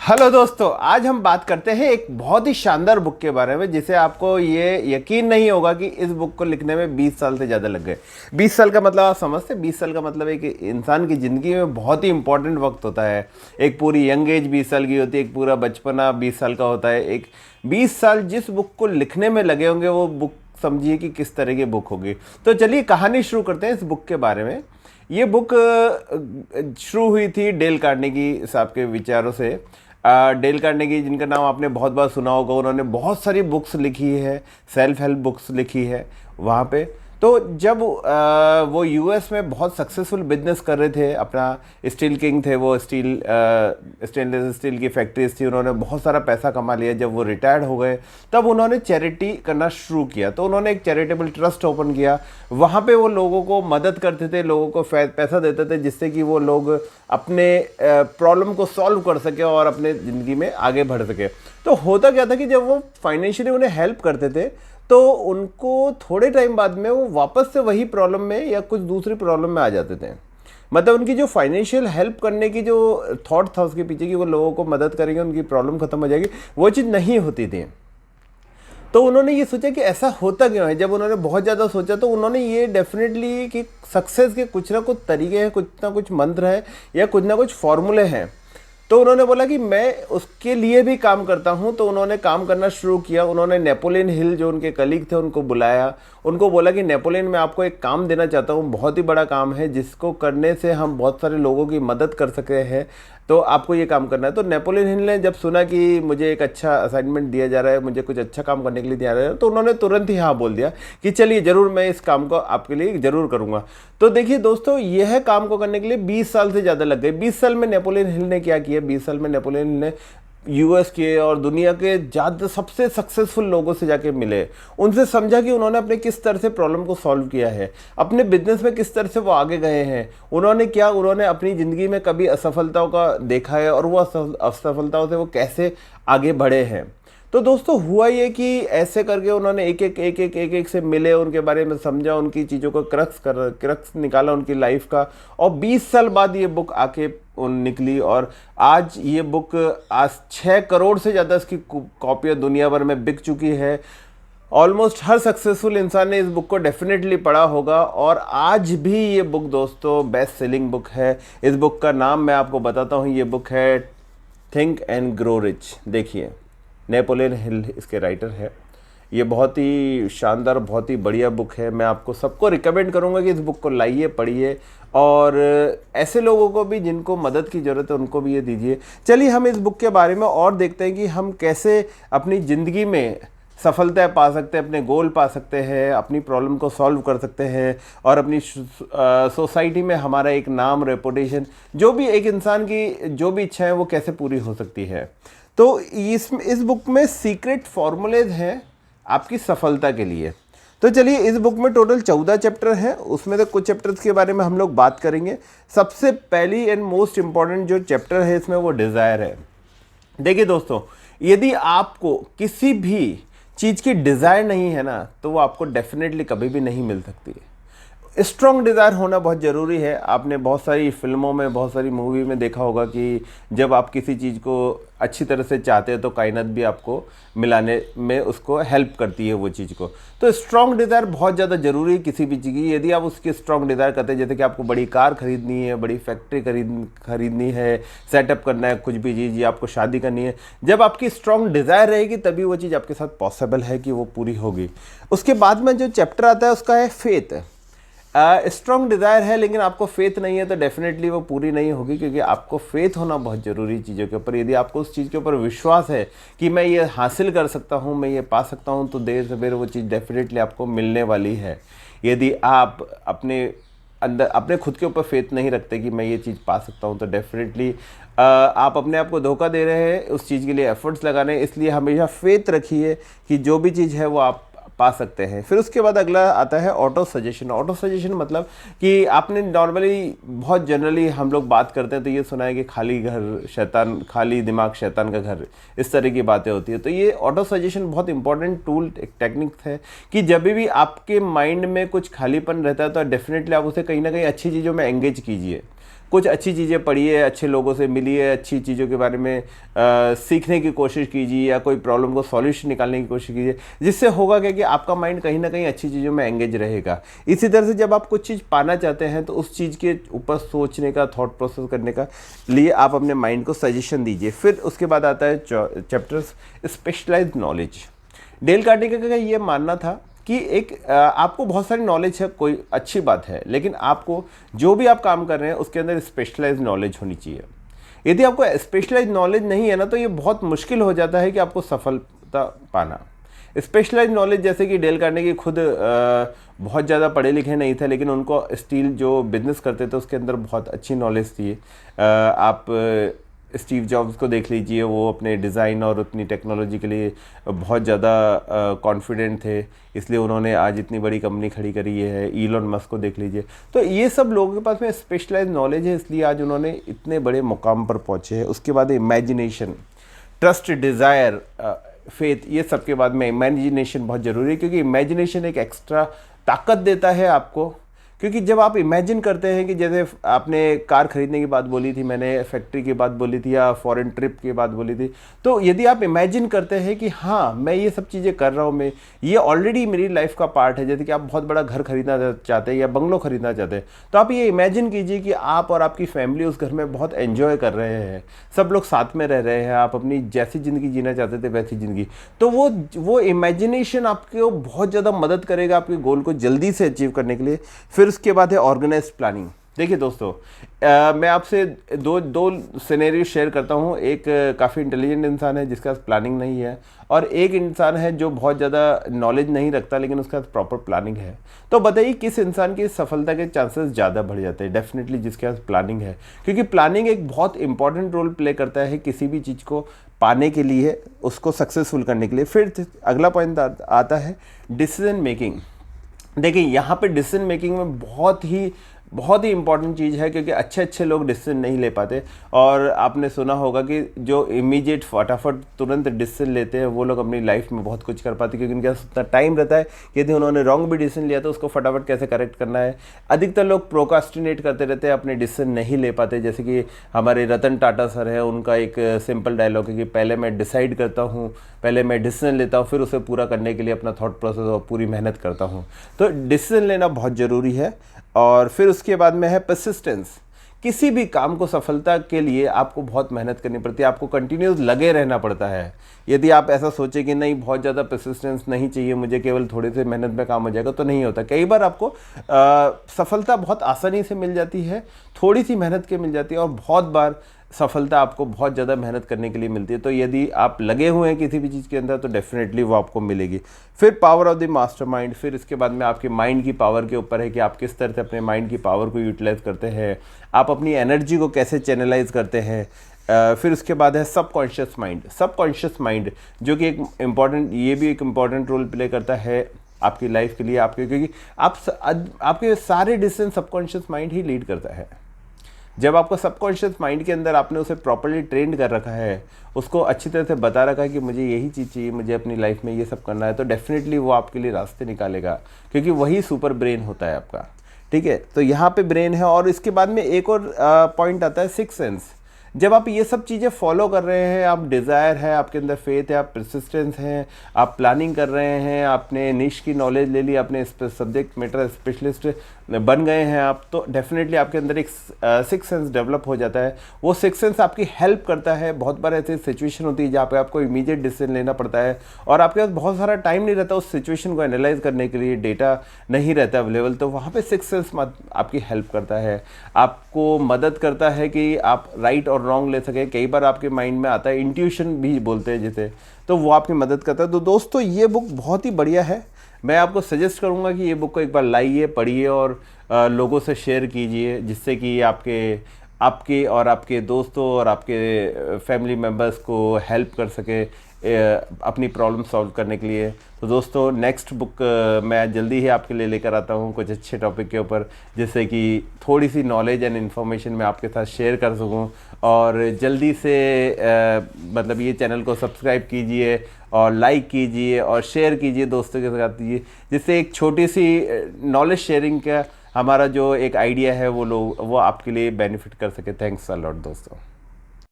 Hello दोस्तों, आज हम बात करते हैं एक बहुत ही शानदार बुक के बारे में जिसे आपको ये यकीन नहीं होगा कि इस बुक को लिखने में 20 साल से ज़्यादा लग गए। 20 साल का मतलब आप समझते हैं? 20 साल का मतलब एक इंसान की ज़िंदगी में बहुत ही इंपॉर्टेंट वक्त होता है। एक पूरी यंग एज 20 साल की होती है, एक पूरा बचपना 20 साल का होता है। एक 20 साल जिस बुक को लिखने में लगे होंगे वो बुक समझिए कि किस तरह की बुक होगी। तो चलिए कहानी शुरू करते हैं इस बुक के बारे में। ये बुक शुरू हुई थी डेल कार्नेगी साहब के विचारों से। डेल कार्नेगी, जिनका नाम आपने बहुत बार सुना होगा, उन्होंने बहुत सारी बुक्स लिखी है, सेल्फ हेल्प बुक्स लिखी है वहाँ पे। तो जब वो यूएस में बहुत सक्सेसफुल बिजनेस कर रहे थे, अपना स्टील किंग थे वो, स्टेनलेस स्टील की फैक्ट्रीज थी, उन्होंने बहुत सारा पैसा कमा लिया। जब वो रिटायर्ड हो गए तब उन्होंने चैरिटी करना शुरू किया। तो उन्होंने एक चैरिटेबल ट्रस्ट ओपन किया। वहाँ पे वो लोगों को मदद करते थे, लोगों को पैसा देते थे जिससे कि वो लोग अपने प्रॉब्लम को सॉल्व कर सके और अपने ज़िंदगी में आगे बढ़ सके। तो होता क्या था कि जब वो फाइनेंशियली उन्हें हेल्प करते थे तो उनको थोड़े टाइम बाद में वो वापस से वही प्रॉब्लम में या कुछ दूसरी प्रॉब्लम में आ जाते थे। मतलब उनकी जो फाइनेंशियल हेल्प करने की जो थॉट था उसके पीछे कि वो लोगों को मदद करेंगे, उनकी प्रॉब्लम खत्म हो जाएगी, वो चीज़ नहीं होती थी। तो उन्होंने ये सोचा कि ऐसा होता क्यों है। जब उन्होंने बहुत ज़्यादा सोचा तो उन्होंने ये डेफिनेटली कि सक्सेस के कुछ ना कुछ तरीके हैं, कुछ ना कुछ मंत्र है या कुछ ना कुछ फॉर्मूले हैं। तो उन्होंने बोला कि मैं उसके लिए भी काम करता हूं। तो उन्होंने काम करना शुरू किया। उन्होंने नेपोलियन हिल जो उनके कलीग थे उनको बुलाया, उनको बोला कि नेपोलियन, मैं आपको एक काम देना चाहता हूं, बहुत ही बड़ा काम है जिसको करने से हम बहुत सारे लोगों की मदद कर सके हैं, तो आपको ये काम करना है। तो नेपोलियन हिल ने जब सुना कि मुझे एक अच्छा असाइनमेंट दिया जा रहा है, मुझे कुछ अच्छा काम करने के लिए दिया जा रहा है, तो उन्होंने तुरंत ही हाँ बोल दिया कि चलिए ज़रूर, मैं इस काम को आपके लिए ज़रूर करूँगा। तो देखिए दोस्तों, यह काम को करने के लिए 20 साल से ज़्यादा लग गए। 20 साल में नेपोलियन हिल ने क्या किया? 20 साल में नेपोलियन हिल ने यूएस के और दुनिया के ज़्यादा सबसे सक्सेसफुल लोगों से जाके मिले, उनसे समझा कि उन्होंने अपने किस तरह से प्रॉब्लम को सॉल्व किया है, अपने बिजनेस में किस तरह से वो आगे गए हैं, उन्होंने अपनी ज़िंदगी में कभी असफलताओं का देखा है और वो असफलताओं से वो कैसे आगे बढ़े हैं। तो दोस्तों हुआ ये कि ऐसे करके उन्होंने एक एक से मिले, उनके बारे में समझा, उनकी चीज़ों को क्रक्स निकाला उनकी लाइफ का, और 20 साल बाद ये बुक आके निकली। और आज ये बुक आज 6 करोड़ से ज़्यादा इसकी कॉपियाँ दुनिया भर में बिक चुकी है। ऑलमोस्ट हर सक्सेसफुल इंसान ने इस बुक को डेफिनेटली पढ़ा होगा और आज भी ये बुक दोस्तों बेस्ट सेलिंग बुक है। इस बुक का नाम मैं आपको बताता हूँ, ये बुक है थिंक एंड ग्रो रिच। देखिए, नेपोलियन हिल इसके राइटर है। ये बहुत ही शानदार, बहुत ही बढ़िया बुक है। मैं आपको सबको रिकमेंड करूँगा कि इस बुक को लाइए, पढ़िए, और ऐसे लोगों को भी जिनको मदद की ज़रूरत है उनको भी ये दीजिए। चलिए हम इस बुक के बारे में और देखते हैं कि हम कैसे अपनी ज़िंदगी में सफलता पा सकते हैं, अपने गोल पा सकते हैं, अपनी प्रॉब्लम को सॉल्व कर सकते हैं और अपनी सोसाइटी में हमारा एक नाम, रेपुटेशन, जो भी एक इंसान की जो भी इच्छा है वो कैसे पूरी हो सकती है। तो इस बुक में सीक्रेट फॉर्मूलेज हैं आपकी सफलता के लिए। तो चलिए, इस बुक में टोटल 14 चैप्टर हैं, उसमें से कुछ चैप्टर्स के बारे में हम लोग बात करेंगे। सबसे पहली एंड मोस्ट इम्पॉर्टेंट जो चैप्टर है इसमें वो डिज़ायर है। देखिए दोस्तों, यदि आपको किसी भी चीज़ की डिज़ायर नहीं है ना, तो वो आपको डेफिनेटली कभी भी नहीं मिल सकती है। स्ट्रॉन्ग डिज़ायर होना बहुत ज़रूरी है। आपने बहुत सारी फिल्मों में, बहुत सारी मूवी में देखा होगा कि जब आप किसी चीज़ को अच्छी तरह से चाहते हैं तो कायनात भी आपको मिलाने में उसको हेल्प करती है वो चीज़ को। तो स्ट्रॉन्ग डिज़ायर बहुत ज़्यादा ज़रूरी है किसी भी चीज़ की। यदि आप उसकी स्ट्रॉन्ग डिज़ायर करते हैं, जैसे कि आपको बड़ी कार खरीदनी है, बड़ी फैक्ट्री खरीदनी है, सेटअप करना है कुछ भी चीज़, या आपको शादी करनी है, जब आपकी स्ट्रॉन्ग डिज़ायर रहेगी तभी वो चीज़ आपके साथ पॉसिबल है कि वो पूरी होगी। उसके बाद में जो चैप्टर आता है उसका है फेथ। स्ट्रॉन्ग डिज़ायर है लेकिन आपको फेथ नहीं है तो डेफिनेटली वो पूरी नहीं होगी, क्योंकि आपको फेथ होना बहुत ज़रूरी चीज़ों के ऊपर। यदि आपको उस चीज़ के ऊपर विश्वास है कि मैं ये हासिल कर सकता हूँ, मैं ये पा सकता हूँ, तो देर से देर वो चीज़ डेफिनेटली आपको मिलने वाली है। यदि आप अपने अंदर अपने खुद के ऊपर फेथ नहीं रखते कि मैं ये चीज़ पा सकता हूँ, तो डेफिनेटली आप अपने आप को धोखा दे रहे हैं। उस चीज़ के लिए एफर्ट्स लगाने, इसलिए हमेशा फेथ रखिए कि जो भी चीज़ है वो आप पा सकते हैं। फिर उसके बाद अगला आता है ऑटो सजेशन। ऑटो सजेशन मतलब कि आपने नॉर्मली, बहुत जनरली हम लोग बात करते हैं तो ये सुना है कि खाली घर शैतान, खाली दिमाग शैतान का घर, इस तरह की बातें होती है। तो ये ऑटो सजेशन बहुत इंपॉर्टेंट टूल, एक टेक्निक है कि जब भी आपके माइंड में कुछ खालीपन रहता है तो डेफिनेटली आप उसे कहीं ना कहीं अच्छी चीज़ों में एंगेज कीजिए। कुछ अच्छी चीज़ें पढ़िए, अच्छे लोगों से मिलिए, अच्छी चीज़ों के बारे में सीखने की कोशिश कीजिए या कोई प्रॉब्लम को सॉल्यूशन निकालने की कोशिश कीजिए, जिससे होगा क्या कि आपका माइंड कहीं ना कहीं अच्छी चीज़ों में एंगेज रहेगा। इसी तरह से जब आप कुछ चीज़ पाना चाहते हैं तो उस चीज़ के ऊपर सोचने का, थॉट प्रोसेस करने का लिए आप अपने माइंड को सजेशन दीजिए। फिर उसके बाद आता है chapters specialised knowledge. Dale Carnegie का ये मानना था कि आपको बहुत सारी नॉलेज है, कोई अच्छी बात है, लेकिन आपको जो भी आप काम कर रहे हैं उसके अंदर स्पेशलाइज्ड नॉलेज होनी चाहिए। यदि आपको स्पेशलाइज्ड नॉलेज नहीं है ना, तो ये बहुत मुश्किल हो जाता है कि आपको सफलता पाना। स्पेशलाइज्ड नॉलेज, जैसे कि डेल कार्नेगी खुद बहुत ज़्यादा पढ़े लिखे नहीं थे, लेकिन उनको स्टील जो बिजनेस करते थे उसके अंदर बहुत अच्छी नॉलेज थी। आप स्टीव जॉब्स को देख लीजिए, वो अपने डिज़ाइन और अपनी टेक्नोलॉजी के लिए बहुत ज़्यादा कॉन्फिडेंट थे, इसलिए उन्होंने आज इतनी बड़ी कंपनी खड़ी करी है। ईलॉन मस्क को देख लीजिए, तो ये सब लोगों के पास में स्पेशलाइज्ड नॉलेज है, इसलिए आज उन्होंने इतने बड़े मुकाम पर पहुँचे हैं। उसके बाद इमेजिनेशन, ट्रस्ट, डिज़ायर, फेथ, ये सब के बाद में इमेजिनेशन बहुत ज़रूरी है, क्योंकि इमेजिनेशन एक एक्स्ट्रा ताकत देता है आपको। क्योंकि जब आप इमेजिन करते हैं कि जैसे आपने कार खरीदने की बात बोली थी, मैंने फैक्ट्री की बात बोली थी या फॉरेन ट्रिप की बात बोली थी, तो यदि आप इमेजिन करते हैं कि हाँ मैं ये सब चीज़ें कर रहा हूँ, मैं ये ऑलरेडी मेरी लाइफ का पार्ट है, जैसे कि आप बहुत बड़ा घर खरीदना चाहते हैं या बंगलो खरीदना चाहते हैं, तो आप ये इमेजिन कीजिए कि आप और आपकी फैमिली उस घर में बहुत एंजॉय कर रहे हैं, सब लोग साथ में रह रहे हैं, आप अपनी जैसी ज़िंदगी जीना चाहते थे वैसी ज़िंदगी। तो वो इमेजिनेशन आपको बहुत ज़्यादा मदद करेगा आपके गोल को जल्दी से अचीव करने के लिए। फिर उसके बाद है ऑर्गेनाइज्ड प्लानिंग। देखिए दोस्तों, मैं आपसे दो सिनेरियो शेयर करता हूँ। एक काफ़ी इंटेलिजेंट इंसान है जिसके पास प्लानिंग नहीं है, और एक इंसान है जो बहुत ज़्यादा नॉलेज नहीं रखता लेकिन उसके पास प्रॉपर प्लानिंग है। तो बताइए किस इंसान की सफलता के चांसेस ज़्यादा बढ़ जाते हैं? डेफिनेटली जिसके पास प्लानिंग है, क्योंकि प्लानिंग एक बहुत इंपॉर्टेंट रोल प्ले करता है किसी भी चीज़ को पाने के लिए, उसको सक्सेसफुल करने के लिए। फिर अगला पॉइंट आता है डिसीजन मेकिंग। देखिए यहाँ पे डिसीजन मेकिंग में बहुत ही इंपॉर्टेंट चीज़ है, क्योंकि अच्छे लोग डिसीजन नहीं ले पाते। और आपने सुना होगा कि जो इमीडिएट फटाफट तुरंत डिसीजन लेते हैं वो लोग अपनी लाइफ में बहुत कुछ कर पाते, क्योंकि उनके पास उतना टाइम रहता है कि यदि उन्होंने रॉन्ग भी डिसीजन लिया तो उसको फटाफट कैसे करेक्ट करना है। अधिकतर लोग प्रोकास्टिनेट करते रहते हैं, अपने डिसीजन नहीं ले पाते। जैसे कि हमारे रतन टाटा सर है, उनका एक सिंपल डायलॉग है कि पहले मैं डिसाइड करता हूँ, पहले मैं डिसीजन लेता हूँ, फिर उसे पूरा करने के लिए अपना थॉट प्रोसेस और पूरी मेहनत करता हूँ। तो डिसीजन लेना बहुत ज़रूरी है। और फिर उसके बाद में है परसिस्टेंस। किसी भी काम को सफलता के लिए आपको बहुत मेहनत करनी पड़ती है, आपको कंटिन्यूस लगे रहना पड़ता है। यदि आप ऐसा सोचें कि नहीं बहुत ज़्यादा परसिस्टेंस नहीं चाहिए मुझे, केवल थोड़े से मेहनत में काम हो जाएगा, तो नहीं होता। कई बार आपको सफलता बहुत आसानी से मिल जाती है, थोड़ी सी मेहनत के मिल जाती है, और बहुत बार सफलता आपको बहुत ज़्यादा मेहनत करने के लिए मिलती है। तो यदि आप लगे हुए हैं किसी भी चीज़ के अंदर तो डेफिनेटली वो आपको मिलेगी। फिर पावर ऑफ द मास्टरमाइंड। फिर इसके बाद में आपके माइंड की पावर के ऊपर है कि आप किस तरह से अपने माइंड की पावर को यूटिलाइज करते हैं, आप अपनी एनर्जी को कैसे चैनलाइज करते हैं। फिर उसके बाद है सबकॉन्शियस माइंड। सबकॉन्शियस माइंड जो कि ये भी एक इम्पॉर्टेंट रोल प्ले करता है आपकी लाइफ के लिए, क्योंकि आपके सारे डिसीजन सबकॉन्शियस माइंड ही लीड करता है। जब आपको सबकॉन्शियस माइंड के अंदर आपने उसे प्रॉपर्ली ट्रेंड कर रखा है, उसको अच्छी तरह से बता रखा है कि मुझे यही चीज़ चाहिए, मुझे अपनी लाइफ में ये सब करना है, तो डेफिनेटली वो आपके लिए रास्ते निकालेगा, क्योंकि वही सुपर ब्रेन होता है आपका। ठीक है, तो यहाँ पे ब्रेन है। और इसके बाद में एक और पॉइंट आता है सिक्स सेंस। जब आप ये सब चीज़ें फॉलो कर रहे हैं, आप डिज़ायर है, आपके अंदर फेथ है, आप परसिस्टेंस हैं, आप प्लानिंग कर रहे हैं, आपने निश की नॉलेज ले ली, अपने सब्जेक्ट मैटर स्पेशलिस्ट बन गए हैं आप, तो डेफिनेटली आपके अंदर एक सिक्स सेंस डेवलप हो जाता है। वो सिक्स सेंस आपकी हेल्प करता है। बहुत बार ऐसी सिचुएशन होती है जहाँ पे आपको इमीडिएट डिसीजन लेना पड़ता है और आपके पास बहुत सारा टाइम नहीं रहता उस सिचुएशन को एनालाइज करने के लिए, डेटा नहीं रहता अवेलेबल, तो वहाँ पे सिक्स सेंस आपकी हेल्प करता है, आपको मदद करता है कि आप राइट और रॉन्ग ले सके। कई बार आपके माइंड में आता है, इंट्यूशन भी बोलते हैं जिसे, तो वो आपकी मदद करता है। तो दोस्तों ये बुक बहुत ही बढ़िया है, मैं आपको सजेस्ट करूंगा कि ये बुक को एक बार लाइए, पढ़िए और लोगों से शेयर कीजिए, जिससे कि आपके और आपके दोस्तों और आपके फैमिली मेम्बर्स को हेल्प कर सके अपनी प्रॉब्लम सॉल्व करने के लिए। तो दोस्तों नेक्स्ट बुक मैं जल्दी ही आपके लिए लेकर आता हूँ कुछ अच्छे टॉपिक के ऊपर, जिससे कि थोड़ी सी नॉलेज एंड इन्फॉर्मेशन मैं आपके साथ शेयर कर सकूँ। और जल्दी से मतलब ये चैनल को सब्सक्राइब कीजिए और लाइक कीजिए और शेयर कीजिए दोस्तों के साथ, जिससे एक छोटी सी नॉलेज शेयरिंग का हमारा जो एक आइडिया है वो लोग वो आपके लिए बेनिफिट कर सके। थैंक्स अ लॉट दोस्तों।